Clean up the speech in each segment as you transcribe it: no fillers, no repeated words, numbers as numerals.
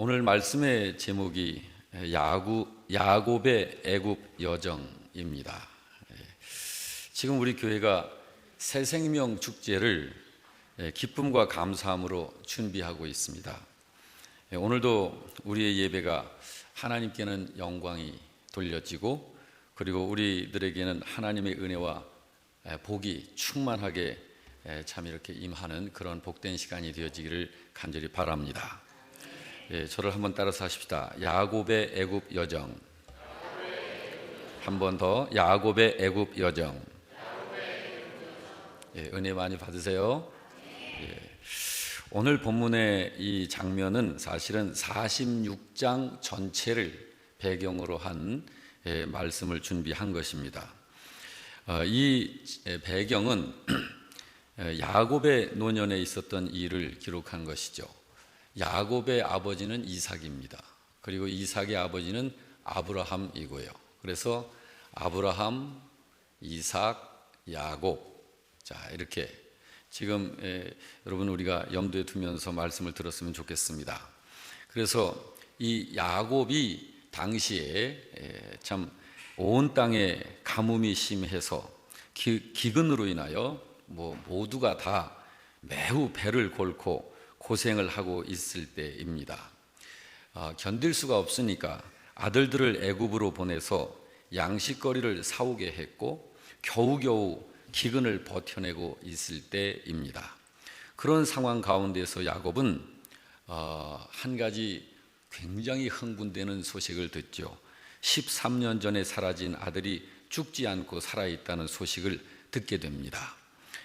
오늘 말씀의 제목이 야곱의 애굽 여정입니다. 지금 우리 교회가 새 생명 축제를 기쁨과 감사함으로 준비하고 있습니다. 오늘도 우리의 예배가 하나님께는 영광이 돌려지고, 그리고 우리들에게는 하나님의 은혜와 복이 충만하게 참 이렇게 임하는 그런 복된 시간이 되어지기를 간절히 바랍니다. 저를 한번 따라서 하십시다. 야곱의 애굽 여정. 한 번 더. 야곱의 애굽 여정. 은혜 많이 받으세요. 오늘 본문의 이 장면은 사실은 46장 전체를 배경으로 한 말씀을 준비한 것입니다. 이 배경은 야곱의 노년에 있었던 일을 기록한 것이죠. 야곱의 아버지는 이삭입니다. 그리고 이삭의 아버지는 아브라함이고요. 그래서 아브라함, 이삭, 야곱. 자, 이렇게 지금 여러분 우리가 염두에 두면서 말씀을 들었으면 좋겠습니다. 그래서 이 야곱이 당시에 참 온 땅에 가뭄이 심해서 기근으로 인하여 모두가 다 매우 배를 골고 고생을 하고 있을 때입니다. 견딜 수가 없으니까 아들들을 애굽으로 보내서 양식거리를 사오게 했고 겨우겨우 기근을 버텨내고 있을 때입니다. 그런 상황 가운데서 야곱은 한 가지 굉장히 흥분되는 소식을 듣죠. 13년 전에 사라진 아들이 죽지 않고 살아있다는 소식을 듣게 됩니다.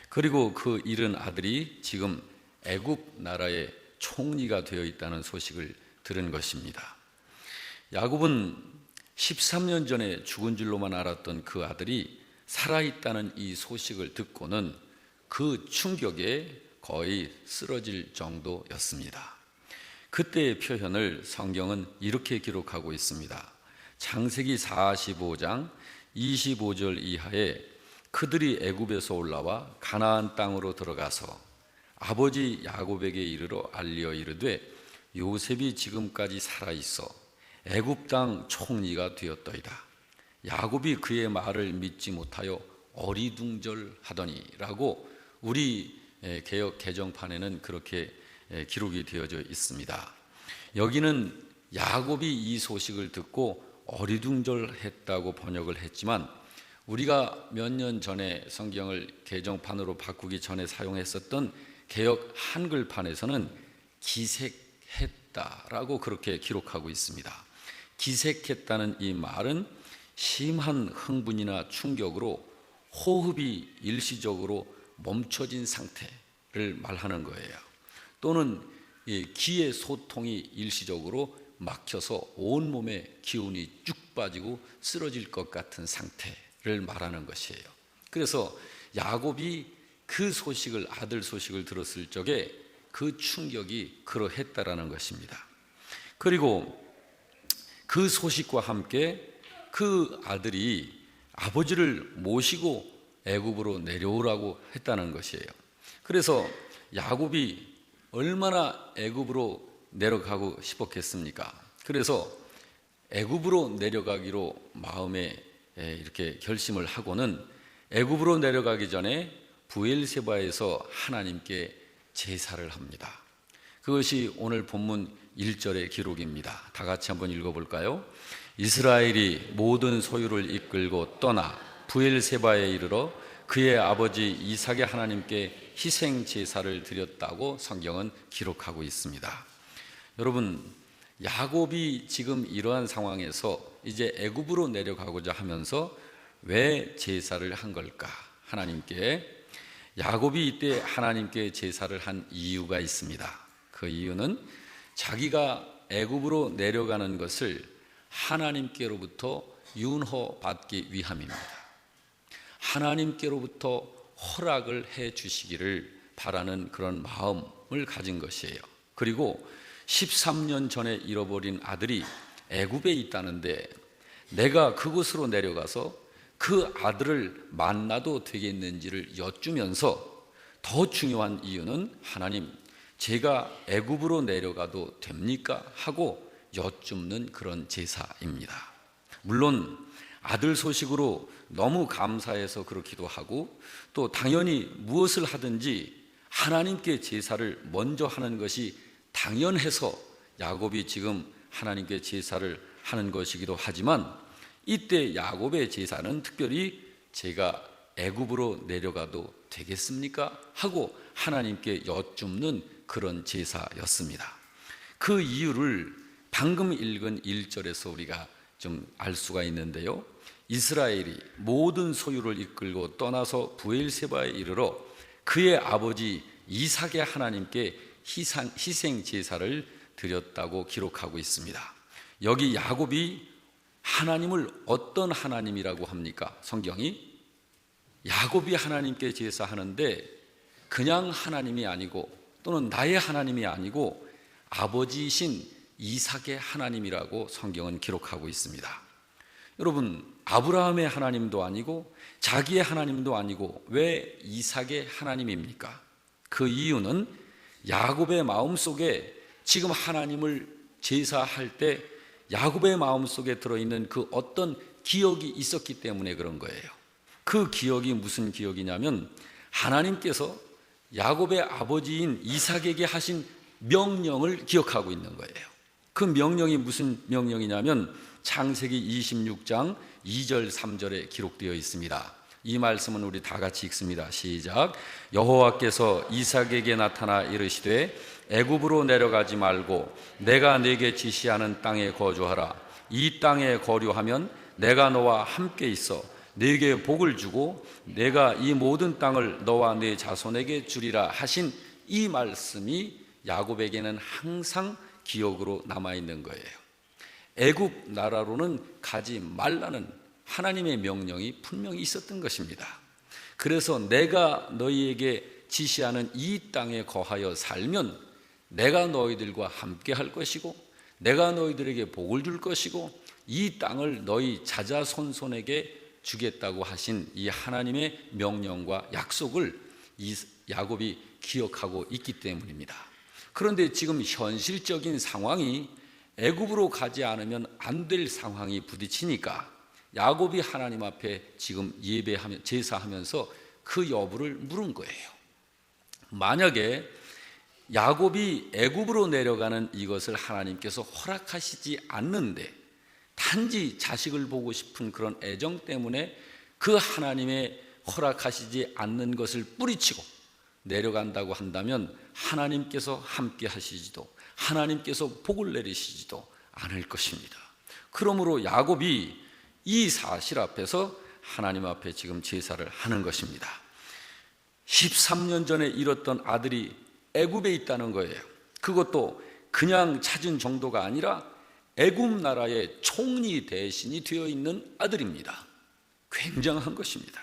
그리고 그 잃은 아들이 지금 애굽 나라의 총리가 되어 있다는 소식을 들은 것입니다. 야곱은 13년 전에 죽은 줄로만 알았던 그 아들이 살아있다는 이 소식을 듣고는 그 충격에 거의 쓰러질 정도였습니다. 그때의 표현을 성경은 이렇게 기록하고 있습니다. 창세기 45장 25절 이하에 그들이 애굽에서 올라와 가나안 땅으로 들어가서 아버지 야곱에게 이르러 알리어 이르되 요셉이 지금까지 살아있어 애굽 땅 총리가 되었더이다. 야곱이 그의 말을 믿지 못하여 어리둥절하더니 라고 우리 개역 개정판에는 그렇게 기록이 되어져 있습니다. 여기는 야곱이 이 소식을 듣고 어리둥절했다고 번역을 했지만 우리가 몇 년 전에 성경을 개정판으로 바꾸기 전에 사용했었던 개역 한글판에서는 기색했다라고 그렇게 기록하고 있습니다. 기색했다는 이 말은 심한 흥분이나 충격으로 호흡이 일시적으로 멈춰진 상태를 말하는 거예요. 또는 기의 소통이 일시적으로 막혀서 온몸에 기운이 쭉 빠지고 쓰러질 것 같은 상태를 말하는 것이에요. 그래서 야곱이 그 소식을, 아들 소식을 들었을 적에 그 충격이 그러했다라는 것입니다. 그리고 그 소식과 함께 그 아들이 아버지를 모시고 애굽으로 내려오라고 했다는 것이에요. 그래서 야곱이 얼마나 애굽으로 내려가고 싶었겠습니까? 그래서 애굽으로 내려가기로 마음에 이렇게 결심을 하고는 애굽으로 내려가기 전에 브엘세바에서 하나님께 제사를 합니다. 그것이 오늘 본문 1절의 기록입니다. 다 같이 한번 읽어볼까요? 이스라엘이 모든 소유를 이끌고 떠나 브엘세바에 이르러 그의 아버지 이삭의 하나님께 희생 제사를 드렸다고 성경은 기록하고 있습니다. 여러분, 야곱이 지금 이러한 상황에서 이제 애굽으로 내려가고자 하면서 왜 제사를 한 걸까? 하나님께. 야곱이 이때 하나님께 제사를 한 이유가 있습니다. 그 이유는 자기가 애굽으로 내려가는 것을 하나님께로부터 윤허받기 위함입니다. 하나님께로부터 허락을 해 주시기를 바라는 그런 마음을 가진 것이에요. 그리고 13년 전에 잃어버린 아들이 애굽에 있다는데 내가 그곳으로 내려가서 그 아들을 만나도 되겠는지를 여쭈면서 더 중요한 이유는 하나님, 제가 애굽으로 내려가도 됩니까? 하고 여쭙는 그런 제사입니다. 물론 아들 소식으로 너무 감사해서 그렇기도 하고, 또 당연히 무엇을 하든지 하나님께 제사를 먼저 하는 것이 당연해서 야곱이 지금 하나님께 제사를 하는 것이기도 하지만, 이때 야곱의 제사는 특별히 제가 애굽으로 내려가도 되겠습니까? 하고 하나님께 여쭙는 그런 제사였습니다. 그 이유를 방금 읽은 1절에서 우리가 좀 알 수가 있는데요, 이스라엘이 모든 소유를 이끌고 떠나서 브엘세바에 이르러 그의 아버지 이삭의 하나님께 희생 제사를 드렸다고 기록하고 있습니다. 여기 야곱이 하나님을 어떤 하나님이라고 합니까? 성경이 야곱이 하나님께 제사하는데 그냥 하나님이 아니고, 또는 나의 하나님이 아니고 아버지이신 이삭의 하나님이라고 성경은 기록하고 있습니다. 여러분, 아브라함의 하나님도 아니고 자기의 하나님도 아니고 왜 이삭의 하나님입니까? 그 이유는 야곱의 마음속에 지금 하나님을 제사할 때 야곱의 마음속에 들어있는 그 어떤 기억이 있었기 때문에 그런 거예요. 그 기억이 무슨 기억이냐면, 하나님께서 야곱의 아버지인 이삭에게 하신 명령을 기억하고 있는 거예요. 그 명령이 무슨 명령이냐면 창세기 26장 2절 3절에 기록되어 있습니다. 이 말씀은 우리 다 같이 읽습니다. 시작. 여호와께서 이삭에게 나타나 이르시되 애굽으로 내려가지 말고 내가 네게 지시하는 땅에 거주하라. 이 땅에 거류하면 내가 너와 함께 있어 네게 복을 주고 내가 이 모든 땅을 너와 네 자손에게 주리라 하신 이 말씀이 야곱에게는 항상 기억으로 남아있는 거예요. 애굽 나라로는 가지 말라는 하나님의 명령이 분명히 있었던 것입니다. 그래서 내가 너희에게 지시하는 이 땅에 거하여 살면 내가 너희들과 함께 할 것이고 내가 너희들에게 복을 줄 것이고 이 땅을 너희 자자손손에게 주겠다고 하신 이 하나님의 명령과 약속을 이 야곱이 기억하고 있기 때문입니다. 그런데 지금 현실적인 상황이 애굽으로 가지 않으면 안 될 상황이 부딪히니까 야곱이 하나님 앞에 지금 예배하며 제사하면서 그 여부를 물은 거예요. 만약에 야곱이 애굽으로 내려가는 이것을 하나님께서 허락하시지 않는데 단지 자식을 보고 싶은 그런 애정 때문에 그 하나님의 허락하시지 않는 것을 뿌리치고 내려간다고 한다면 하나님께서 함께 하시지도 하나님께서 복을 내리시지도 않을 것입니다. 그러므로 야곱이 이 사실 앞에서 하나님 앞에 지금 제사를 하는 것입니다. 13년 전에 잃었던 아들이 애굽에 있다는 거예요. 그것도 그냥 찾은 정도가 아니라 애굽 나라의 총리 대신이 되어 있는 아들입니다. 굉장한 것입니다.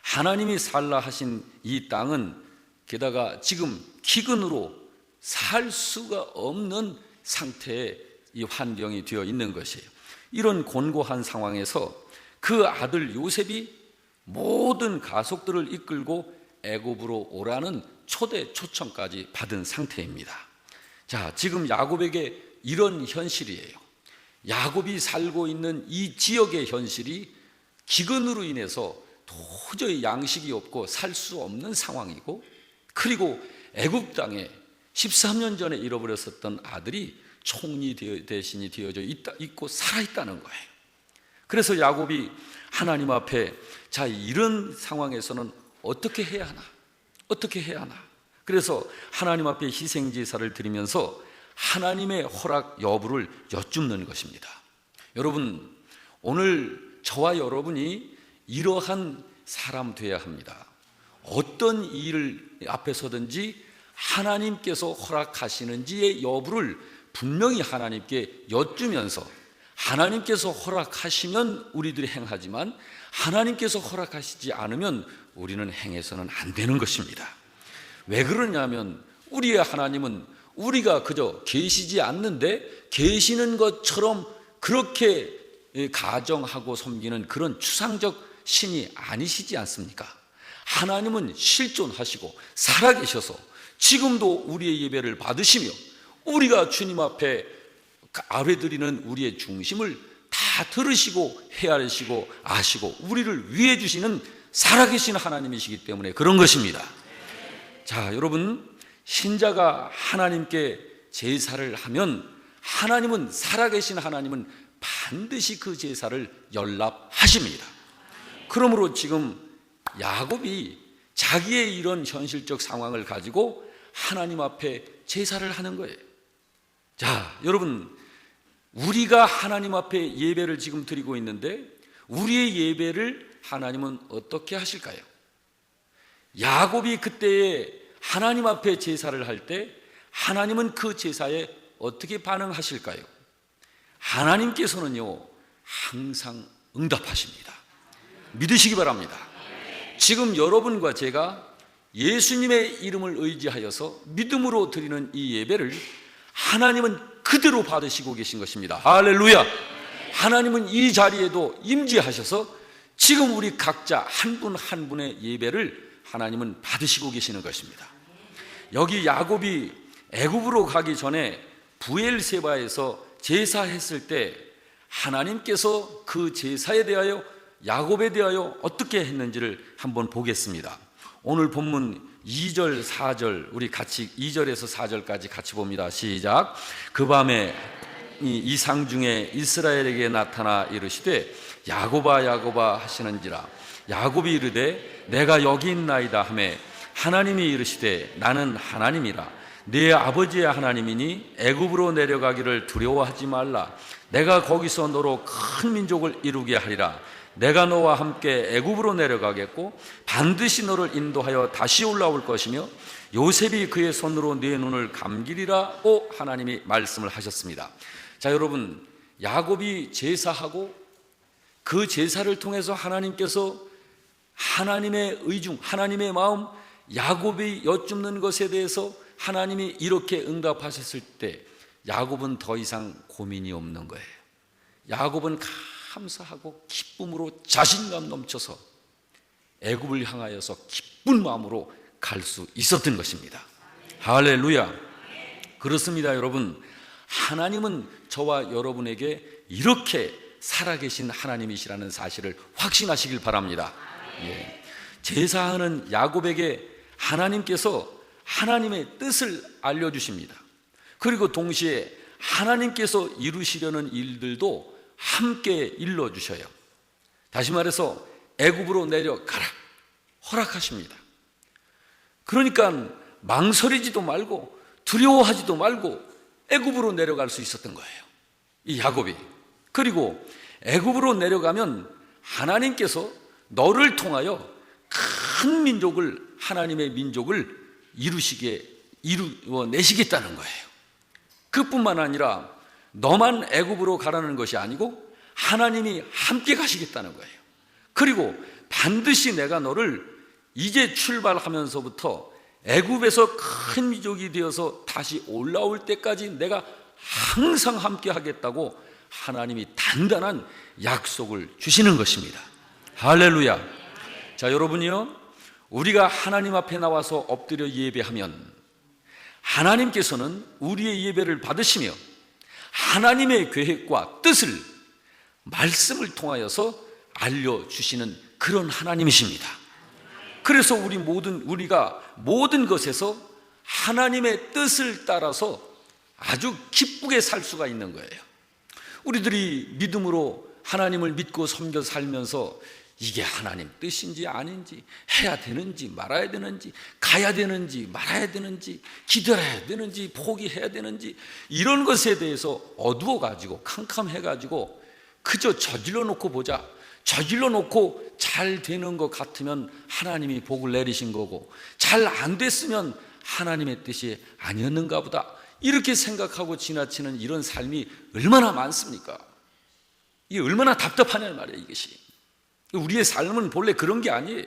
하나님이 살라 하신 이 땅은 게다가 지금 기근으로 살 수가 없는 상태의 이 환경이 되어 있는 것이에요. 이런 곤고한 상황에서 그 아들 요셉이 모든 가족들을 이끌고 애굽으로 오라는 초대 초청까지 받은 상태입니다. 자, 지금 야곱에게 이런 현실이에요. 야곱이 살고 있는 이 지역의 현실이 기근으로 인해서 도저히 양식이 없고 살 수 없는 상황이고, 그리고 애굽 땅에 13년 전에 잃어버렸었던 아들이 총리 대신이 되어져 있고 살아있다는 거예요. 그래서 야곱이 하나님 앞에 자, 이런 상황에서는 어떻게 해야 하나? 어떻게 해야 하나? 그래서 하나님 앞에 희생제사를 드리면서 하나님의 허락 여부를 여쭙는 것입니다. 여러분, 오늘 저와 여러분이 이러한 사람 되어야 합니다. 어떤 일을 앞에 서든지 하나님께서 허락하시는지의 여부를 분명히 하나님께 여쭈면서, 하나님께서 허락하시면 우리들이 행하지만 하나님께서 허락하시지 않으면 우리는 행해서는 안 되는 것입니다. 왜 그러냐면 우리의 하나님은 우리가 그저 계시지 않는데 계시는 것처럼 그렇게 가정하고 섬기는 그런 추상적 신이 아니시지 않습니까? 하나님은 실존하시고 살아계셔서 지금도 우리의 예배를 받으시며 우리가 주님 앞에 아뢰드리는 우리의 중심을 다 들으시고 헤아리시고 아시고 우리를 위해 주시는 살아계신 하나님이시기 때문에 그런 것입니다. 자, 여러분, 신자가 하나님께 제사를 하면 하나님은, 살아계신 하나님은 반드시 그 제사를 연락하십니다. 그러므로 지금 야곱이 자기의 이런 현실적 상황을 가지고 하나님 앞에 제사를 하는 거예요. 자, 여러분, 우리가 하나님 앞에 예배를 지금 드리고 있는데 우리의 예배를 하나님은 어떻게 하실까요? 야곱이 그때에 하나님 앞에 제사를 할 때 하나님은 그 제사에 어떻게 반응하실까요? 하나님께서는요, 항상 응답하십니다. 믿으시기 바랍니다. 지금 여러분과 제가 예수님의 이름을 의지하여서 믿음으로 드리는 이 예배를 하나님은 그대로 받으시고 계신 것입니다. 할렐루야! 하나님은 이 자리에도 임재하셔서 지금 우리 각자 한 분 한 분의 예배를 하나님은 받으시고 계시는 것입니다. 여기 야곱이 애굽으로 가기 전에 부엘세바에서 제사했을 때 하나님께서 그 제사에 대하여 야곱에 대하여 어떻게 했는지를 한번 보겠습니다. 오늘 본문 2절 4절 우리 같이 2절에서 4절까지 같이 봅니다. 시작. 그 밤에 이상 중에 이스라엘에게 나타나 이르시되 야곱아 야곱아 하시는지라. 야곱이 이르되 내가 여기 있나이다 하매 하나님이 이르시되 나는 하나님이라. 네 아버지의 하나님이니 애굽으로 내려가기를 두려워하지 말라. 내가 거기서 너로 큰 민족을 이루게 하리라. 내가 너와 함께 애굽으로 내려가겠고 반드시 너를 인도하여 다시 올라올 것이며 요셉이 그의 손으로 네 눈을 감기리라고 하나님이 말씀을 하셨습니다. 자, 여러분, 야곱이 제사하고 그 제사를 통해서 하나님께서 하나님의 의중, 하나님의 마음, 야곱이 여쭙는 것에 대해서 하나님이 이렇게 응답하셨을 때 야곱은 더 이상 고민이 없는 거예요. 야곱은 감사하고 기쁨으로 자신감 넘쳐서 애굽을 향하여서 기쁜 마음으로 갈 수 있었던 것입니다. 할렐루야. 그렇습니다. 여러분, 하나님은 저와 여러분에게 이렇게 살아계신 하나님이시라는 사실을 확신하시길 바랍니다. 예. 제사하는 야곱에게 하나님께서 하나님의 뜻을 알려주십니다. 그리고 동시에 하나님께서 이루시려는 일들도 함께 일러주셔요. 다시 말해서 애굽으로 내려가라 허락하십니다. 그러니까 망설이지도 말고 두려워하지도 말고 애굽으로 내려갈 수 있었던 거예요, 이 야곱이. 그리고 애굽으로 내려가면 하나님께서 너를 통하여 큰 민족을, 하나님의 민족을 이루어내시겠다는 거예요. 그뿐만 아니라 너만 애굽으로 가라는 것이 아니고 하나님이 함께 가시겠다는 거예요. 그리고 반드시 내가 너를 이제 출발하면서부터 애굽에서 큰 민족이 되어서 다시 올라올 때까지 내가 항상 함께 하겠다고 하나님이 단단한 약속을 주시는 것입니다. 할렐루야. 자, 여러분이요, 우리가 하나님 앞에 나와서 엎드려 예배하면 하나님께서는 우리의 예배를 받으시며 하나님의 계획과 뜻을 말씀을 통하여서 알려주시는 그런 하나님이십니다. 그래서 우리가 모든 것에서 하나님의 뜻을 따라서 아주 기쁘게 살 수가 있는 거예요. 우리들이 믿음으로 하나님을 믿고 섬겨 살면서 이게 하나님 뜻인지 아닌지, 해야 되는지 말아야 되는지, 가야 되는지 말아야 되는지, 기다려야 되는지 포기해야 되는지, 이런 것에 대해서 어두워가지고 캄캄해가지고 그저 저질러 놓고 보자, 저질러 놓고 잘 되는 것 같으면 하나님이 복을 내리신 거고 잘 안 됐으면 하나님의 뜻이 아니었는가 보다, 이렇게 생각하고 지나치는 이런 삶이 얼마나 많습니까? 이게 얼마나 답답하냐는 말이에요. 이것이 우리의 삶은 본래 그런 게 아니에요.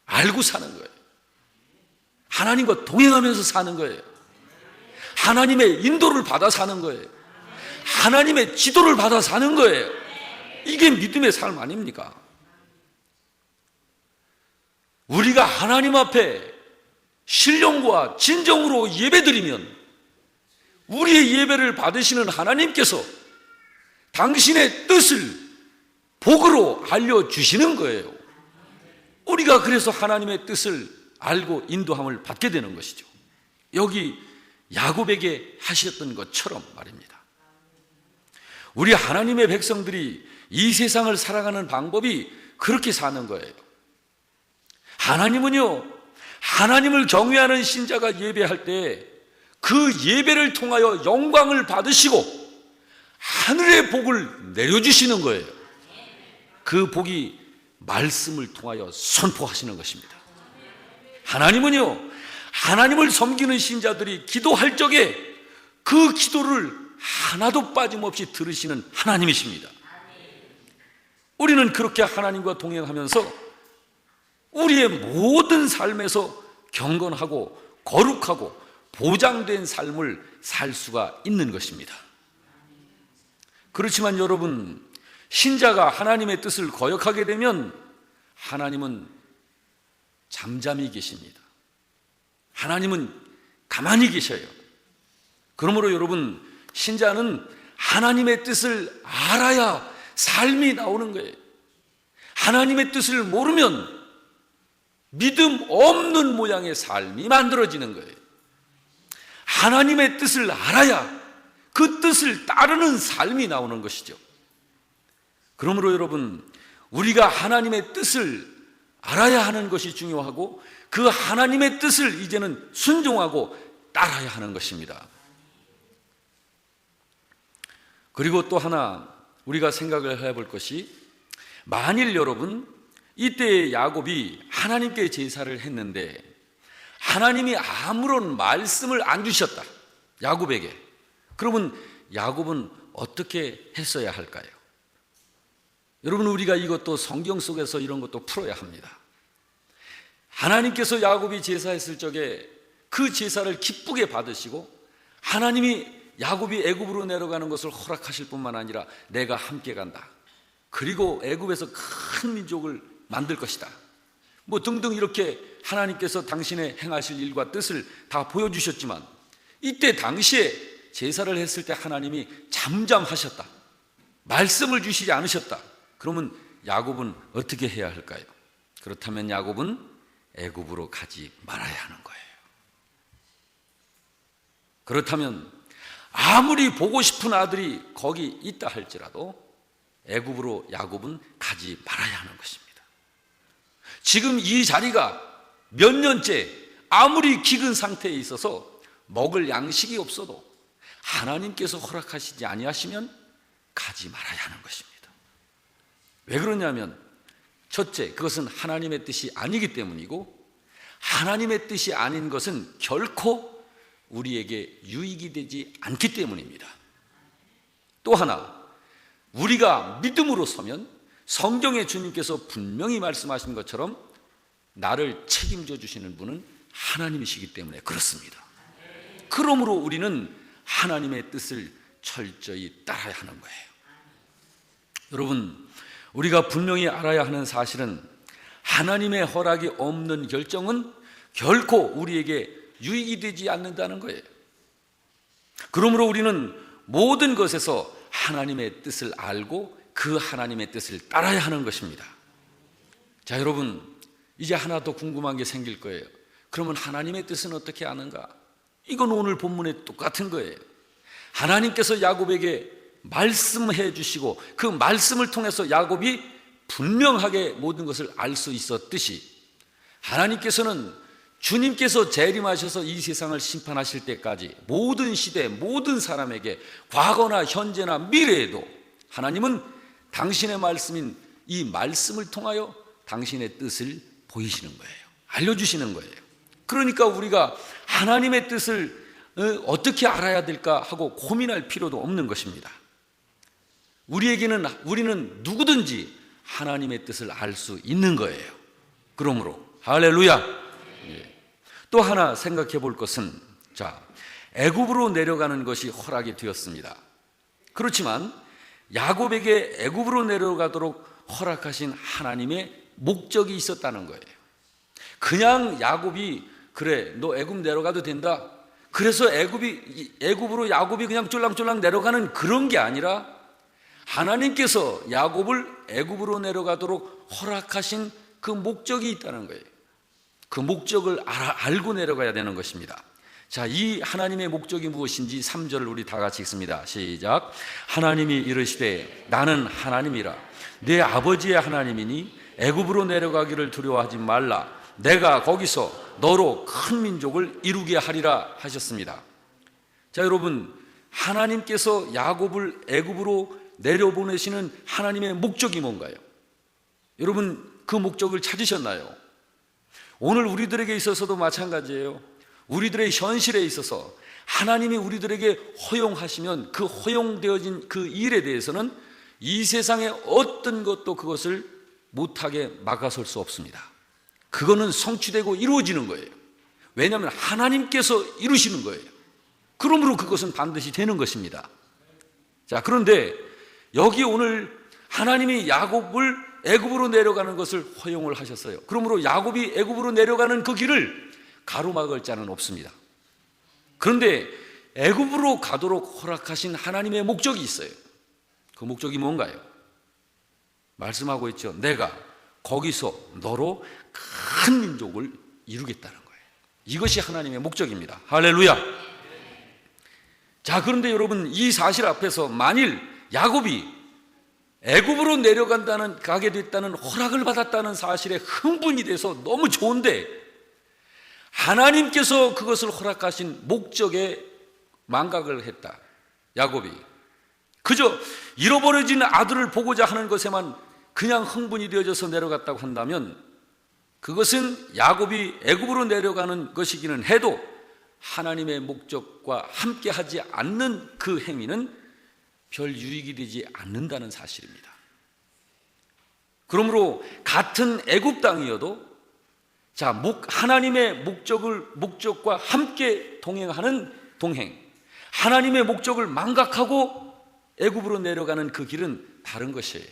알고 사는 거예요. 하나님과 동행하면서 사는 거예요. 하나님의 인도를 받아 사는 거예요. 하나님의 지도를 받아 사는 거예요. 이게 믿음의 삶 아닙니까? 우리가 하나님 앞에 신령과 진정으로 예배드리면 우리의 예배를 받으시는 하나님께서 당신의 뜻을 복으로 알려주시는 거예요. 우리가 그래서 하나님의 뜻을 알고 인도함을 받게 되는 것이죠. 여기 야곱에게 하셨던 것처럼 말입니다. 우리 하나님의 백성들이 이 세상을 살아가는 방법이 그렇게 사는 거예요. 하나님은요, 하나님을 경외하는 신자가 예배할 때 그 예배를 통하여 영광을 받으시고 하늘의 복을 내려주시는 거예요. 그 복이 말씀을 통하여 선포하시는 것입니다. 하나님은요, 하나님을 섬기는 신자들이 기도할 적에 그 기도를 하나도 빠짐없이 들으시는 하나님이십니다. 우리는 그렇게 하나님과 동행하면서 우리의 모든 삶에서 경건하고 거룩하고 보장된 삶을 살 수가 있는 것입니다. 그렇지만 여러분, 신자가 하나님의 뜻을 거역하게 되면 하나님은 잠잠히 계십니다. 하나님은 가만히 계셔요. 그러므로 여러분, 신자는 하나님의 뜻을 알아야 삶이 나오는 거예요. 하나님의 뜻을 모르면 믿음 없는 모양의 삶이 만들어지는 거예요. 하나님의 뜻을 알아야 그 뜻을 따르는 삶이 나오는 것이죠. 그러므로 여러분, 우리가 하나님의 뜻을 알아야 하는 것이 중요하고 그 하나님의 뜻을 이제는 순종하고 따라야 하는 것입니다. 그리고 또 하나 우리가 생각을 해볼 것이, 만일 여러분 이때 야곱이 하나님께 제사를 했는데 하나님이 아무런 말씀을 안 주셨다, 야곱에게. 그러면 야곱은 어떻게 했어야 할까요? 여러분, 우리가 이것도 성경 속에서 이런 것도 풀어야 합니다. 하나님께서 야곱이 제사했을 적에 그 제사를 기쁘게 받으시고 하나님이 야곱이 애굽으로 내려가는 것을 허락하실 뿐만 아니라 내가 함께 간다, 그리고 애굽에서 큰 민족을 만들 것이다, 뭐 등등 이렇게 하나님께서 당신의 행하실 일과 뜻을 다 보여주셨지만 이때 당시에 제사를 했을 때 하나님이 잠잠하셨다, 말씀을 주시지 않으셨다. 그러면 야곱은 어떻게 해야 할까요? 그렇다면 야곱은 애굽으로 가지 말아야 하는 거예요. 그렇다면 아무리 보고 싶은 아들이 거기 있다 할지라도 애굽으로 야곱은 가지 말아야 하는 것입니다. 지금 이 자리가 몇 년째 아무리 기근 상태에 있어서 먹을 양식이 없어도 하나님께서 허락하시지 아니하시면 가지 말아야 하는 것입니다. 왜 그러냐면, 첫째, 그것은 하나님의 뜻이 아니기 때문이고, 하나님의 뜻이 아닌 것은 결코 우리에게 유익이 되지 않기 때문입니다. 또 하나, 우리가 믿음으로 서면 성경에 주님께서 분명히 말씀하신 것처럼 나를 책임져 주시는 분은 하나님이시기 때문에 그렇습니다. 그러므로 우리는 하나님의 뜻을 철저히 따라야 하는 거예요. 여러분, 우리가 분명히 알아야 하는 사실은 하나님의 허락이 없는 결정은 결코 우리에게 유익이 되지 않는다는 거예요. 그러므로 우리는 모든 것에서 하나님의 뜻을 알고 그 하나님의 뜻을 따라야 하는 것입니다. 자, 여러분, 이제 하나 더 궁금한 게 생길 거예요. 그러면 하나님의 뜻은 어떻게 아는가? 이건 오늘 본문에 똑같은 거예요. 하나님께서 야곱에게 말씀해 주시고 그 말씀을 통해서 야곱이 분명하게 모든 것을 알 수 있었듯이, 하나님께서는 주님께서 재림하셔서 이 세상을 심판하실 때까지 모든 시대 모든 사람에게 과거나 현재나 미래에도 하나님은 당신의 말씀인 이 말씀을 통하여 당신의 뜻을 보이시는 거예요. 알려주시는 거예요. 그러니까 우리가 하나님의 뜻을 어떻게 알아야 될까 하고 고민할 필요도 없는 것입니다. 우리는 누구든지 하나님의 뜻을 알 수 있는 거예요. 그러므로 할렐루야. 또 하나 생각해 볼 것은, 자, 애굽으로 내려가는 것이 허락이 되었습니다. 그렇지만 야곱에게 애굽으로 내려가도록 허락하신 하나님의 목적이 있었다는 거예요. 그냥 야곱이 그래, 너 애굽 내려가도 된다. 그래서 애굽으로 야곱이 그냥 쫄랑쫄랑 내려가는 그런 게 아니라 하나님께서 야곱을 애굽으로 내려가도록 허락하신 그 목적이 있다는 거예요. 그 목적을 알고 내려가야 되는 것입니다. 자, 이 하나님의 목적이 무엇인지 3절을 우리 다 같이 읽습니다. 시작. 하나님이 이르시되 나는 하나님이라 내 아버지의 하나님이니 애굽으로 내려가기를 두려워하지 말라. 내가 거기서 너로 큰 민족을 이루게 하리라 하셨습니다. 자, 여러분, 하나님께서 야곱을 애굽으로 내려보내시는 하나님의 목적이 뭔가요? 여러분, 그 목적을 찾으셨나요? 오늘 우리들에게 있어서도 마찬가지예요. 우리들의 현실에 있어서 하나님이 우리들에게 허용하시면 그 허용되어진 그 일에 대해서는 이 세상의 어떤 것도 그것을 못하게 막아설 수 없습니다. 그거는 성취되고 이루어지는 거예요. 왜냐하면 하나님께서 이루시는 거예요. 그러므로 그것은 반드시 되는 것입니다. 자, 그런데 여기 오늘 하나님이 야곱을 애굽으로 내려가는 것을 허용을 하셨어요. 그러므로 야곱이 애굽으로 내려가는 그 길을 가로막을 자는 없습니다. 그런데 애굽으로 가도록 허락하신 하나님의 목적이 있어요. 그 목적이 뭔가요? 말씀하고 있죠. 내가 거기서 너로 큰 민족을 이루겠다는 거예요. 이것이 하나님의 목적입니다. 할렐루야. 자, 그런데 여러분, 이 사실 앞에서 만일 야곱이 애굽으로 가게 됐다는 허락을 받았다는 사실에 흥분이 돼서 너무 좋은데 하나님께서 그것을 허락하신 목적에 망각을 했다. 야곱이 그저 잃어버려진 아들을 보고자 하는 것에만 그냥 흥분이 되어져서 내려갔다고 한다면 그것은 야곱이 애굽으로 내려가는 것이기는 해도 하나님의 목적과 함께하지 않는 그 행위는 별 유익이 되지 않는다는 사실입니다. 그러므로 같은 애굽 땅이어도 하나님의 목적과 함께 동행하는 동행, 하나님의 목적을 망각하고 애굽으로 내려가는 그 길은 다른 것이에요.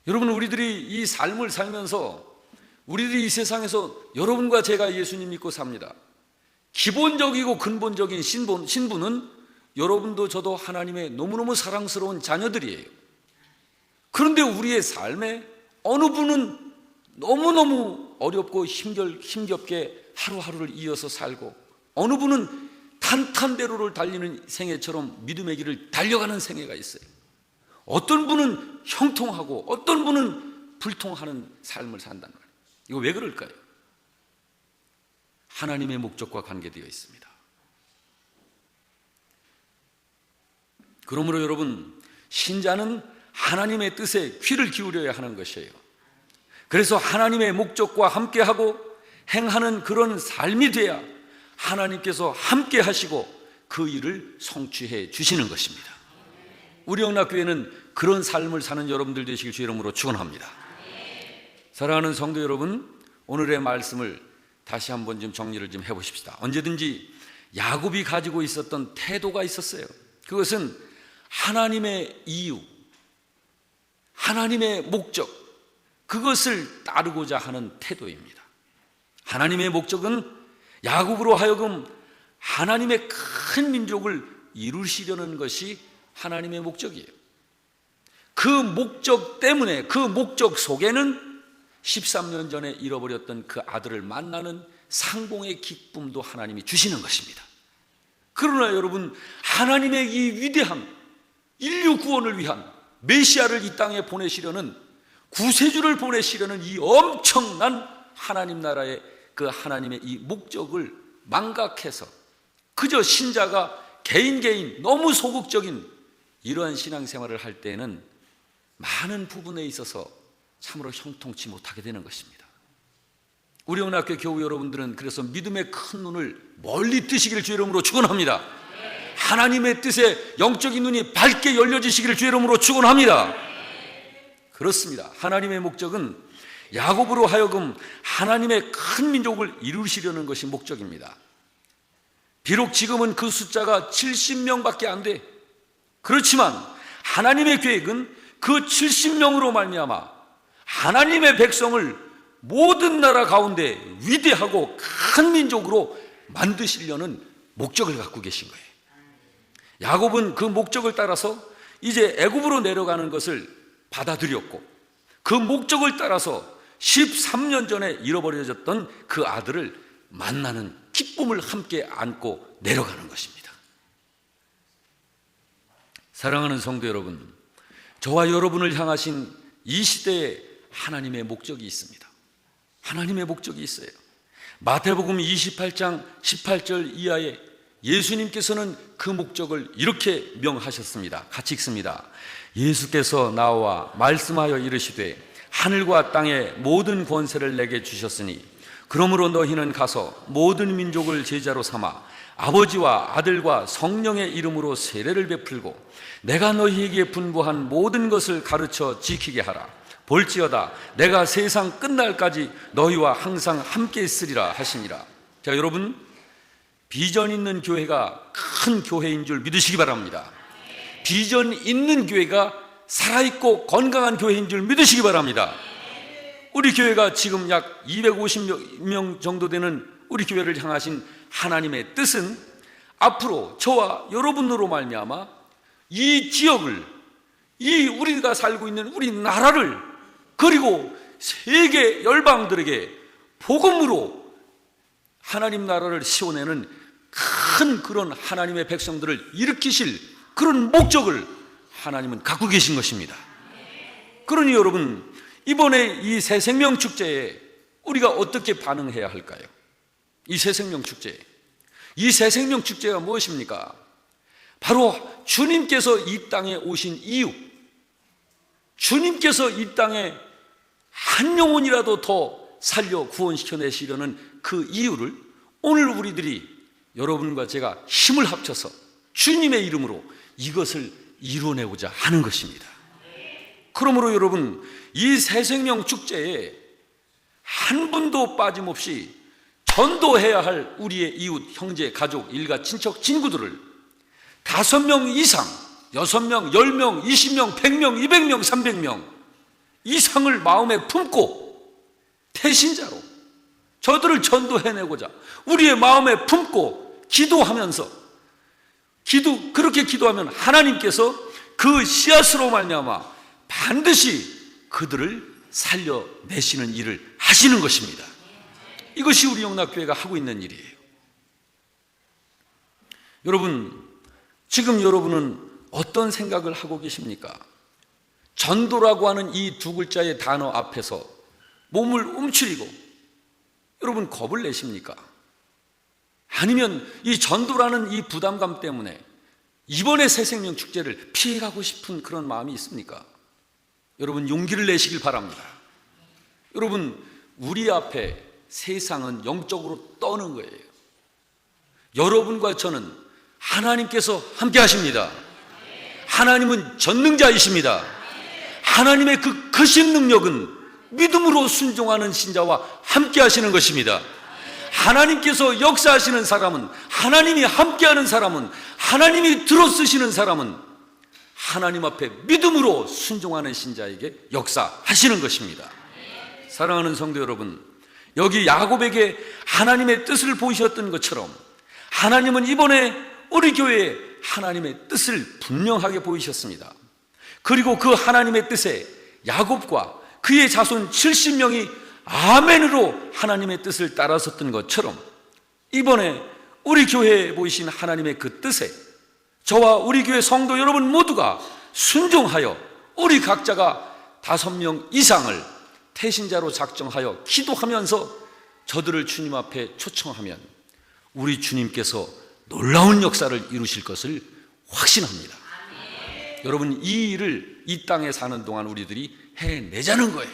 여러분, 우리들이 이 삶을 살면서 우리들이 이 세상에서 여러분과 제가 예수님 믿고 삽니다. 기본적이고 근본적인 신분은 여러분도 저도 하나님의 너무너무 사랑스러운 자녀들이에요. 그런데 우리의 삶에 어느 분은 너무너무 어렵고 힘겹게 하루하루를 이어서 살고 어느 분은 탄탄대로를 달리는 생애처럼 믿음의 길을 달려가는 생애가 있어요. 어떤 분은 형통하고 어떤 분은 불통하는 삶을 산다는 거예요. 이거 왜 그럴까요? 하나님의 목적과 관계되어 있습니다. 그러므로 여러분, 신자는 하나님의 뜻에 귀를 기울여야 하는 것이에요. 그래서 하나님의 목적과 함께하고 행하는 그런 삶이 돼야 하나님께서 함께 하시고 그 일을 성취해 주시는 것입니다. 우리 영락교회는 그런 삶을 사는 여러분들 되시길 주 이름으로 축원합니다. 사랑하는 성도 여러분, 오늘의 말씀을 다시 한번 좀 정리를 좀 해보십시다. 언제든지 야곱이 가지고 있었던 태도가 있었어요. 그것은 하나님의 이유, 하나님의 목적, 그것을 따르고자 하는 태도입니다. 하나님의 목적은 야곱으로 하여금 하나님의 큰 민족을 이루시려는 것이 하나님의 목적이에요. 그 목적 때문에, 그 목적 속에는 13년 전에 잃어버렸던 그 아들을 만나는 상봉의 기쁨도 하나님이 주시는 것입니다. 그러나 여러분, 하나님의 이 위대한 인류 구원을 위한 메시아를 이 땅에 보내시려는, 구세주를 보내시려는 이 엄청난 하나님 나라의 그 하나님의 이 목적을 망각해서 그저 신자가 개인 너무 소극적인 이러한 신앙생활을 할 때에는 많은 부분에 있어서 참으로 형통치 못하게 되는 것입니다. 우리 영락교회 교우 여러분들은 그래서 믿음의 큰 눈을 멀리 뜨시기를 주 이름으로 축원합니다. 하나님의 뜻에 영적인 눈이 밝게 열려지시기를 주 이름으로 축원합니다. 그렇습니다. 하나님의 목적은 야곱으로 하여금 하나님의 큰 민족을 이루시려는 것이 목적입니다. 비록 지금은 그 숫자가 70명밖에 안 돼. 그렇지만 하나님의 계획은 그 70명으로 말미암아 하나님의 백성을 모든 나라 가운데 위대하고 큰 민족으로 만드시려는 목적을 갖고 계신 거예요. 야곱은 그 목적을 따라서 이제 애굽으로 내려가는 것을 받아들였고, 그 목적을 따라서 13년 전에 잃어버려졌던 그 아들을 만나는 기쁨을 함께 안고 내려가는 것입니다. 사랑하는 성도 여러분, 저와 여러분을 향하신 이 시대에 하나님의 목적이 있습니다. 하나님의 목적이 있어요. 마태복음 28장 18절 이하에 예수님께서는 그 목적을 이렇게 명하셨습니다. 같이 읽습니다. 예수께서 나와 말씀하여 이르시되 하늘과 땅의 모든 권세를 내게 주셨으니 그러므로 너희는 가서 모든 민족을 제자로 삼아 아버지와 아들과 성령의 이름으로 세례를 베풀고 내가 너희에게 분부한 모든 것을 가르쳐 지키게 하라. 볼지어다 내가 세상 끝날까지 너희와 항상 함께 있으리라 하시니라. 자, 여러분, 비전 있는 교회가 큰 교회인 줄 믿으시기 바랍니다. 비전 있는 교회가 살아있고 건강한 교회인 줄 믿으시기 바랍니다. 우리 교회가 지금 약 250명 정도 되는 우리 교회를 향하신 하나님의 뜻은 앞으로 저와 여러분으로 말미암아 이 지역을, 이 우리가 살고 있는 우리 나라를, 그리고 세계 열방들에게 복음으로 하나님 나라를 세워내는 큰 그런 하나님의 백성들을 일으키실 그런 목적을 하나님은 갖고 계신 것입니다. 그러니 여러분, 이번에 이 새생명 축제에 우리가 어떻게 반응해야 할까요? 이 새생명 축제, 이 새생명 축제가 무엇입니까? 바로 주님께서 이 땅에 오신 이유, 주님께서 이 땅에 한 영혼이라도 더 살려 구원시켜내시려는 그 이유를 오늘 우리들이, 여러분과 제가 힘을 합쳐서 주님의 이름으로 이것을 이루어내고자 하는 것입니다. 그러므로 여러분, 이 새생명 축제에 한 분도 빠짐없이 전도해야 할 우리의 이웃, 형제, 가족, 일가, 친척, 친구들을 5명 이상, 6명, 10명, 20명, 100명, 200명, 300명 이상을 마음에 품고 태신자로 저들을 전도해내고자 우리의 마음에 품고 기도하면서 그렇게 기도하면 하나님께서 그 씨앗으로 말미암아 반드시 그들을 살려내시는 일을 하시는 것입니다. 이것이 우리 영락교회가 하고 있는 일이에요. 여러분, 지금 여러분은 어떤 생각을 하고 계십니까? 전도라고 하는 이 두 글자의 단어 앞에서 몸을 움츠리고 여러분 겁을 내십니까? 아니면 이 전도라는 이 부담감 때문에 이번에 새생명 축제를 피해가고 싶은 그런 마음이 있습니까? 여러분, 용기를 내시길 바랍니다. 여러분, 우리 앞에 세상은 영적으로 떠는 거예요. 여러분과 저는 하나님께서 함께 하십니다. 하나님은 전능자이십니다. 하나님의 그 크신 능력은 믿음으로 순종하는 신자와 함께 하시는 것입니다. 하나님께서 역사하시는 사람은, 하나님이 함께하는 사람은, 하나님이 들어쓰시는 사람은 하나님 앞에 믿음으로 순종하는 신자에게 역사하시는 것입니다. 사랑하는 성도 여러분, 여기 야곱에게 하나님의 뜻을 보이셨던 것처럼 하나님은 이번에 우리 교회에 하나님의 뜻을 분명하게 보이셨습니다. 그리고 그 하나님의 뜻에 야곱과 그의 자손 70명이 아멘으로 하나님의 뜻을 따라섰던 것처럼 이번에 우리 교회에 보이신 하나님의 그 뜻에 저와 우리 교회 성도 여러분 모두가 순종하여 우리 각자가 5명 이상을 태신자로 작정하여 기도하면서 저들을 주님 앞에 초청하면 우리 주님께서 놀라운 역사를 이루실 것을 확신합니다. 여러분, 이 일을 이 땅에 사는 동안 우리들이 해내자는 거예요.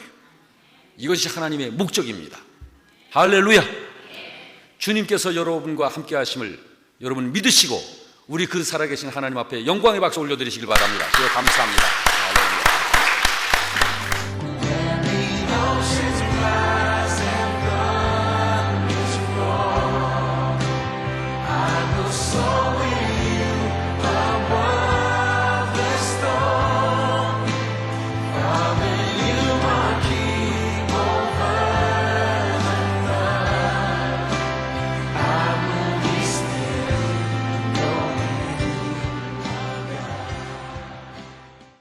이것이 하나님의 목적입니다. 할렐루야. 주님께서 여러분과 함께 하심을 여러분 믿으시고 우리 그 살아계신 하나님 앞에 영광의 박수 올려드리시길 바랍니다. 감사합니다.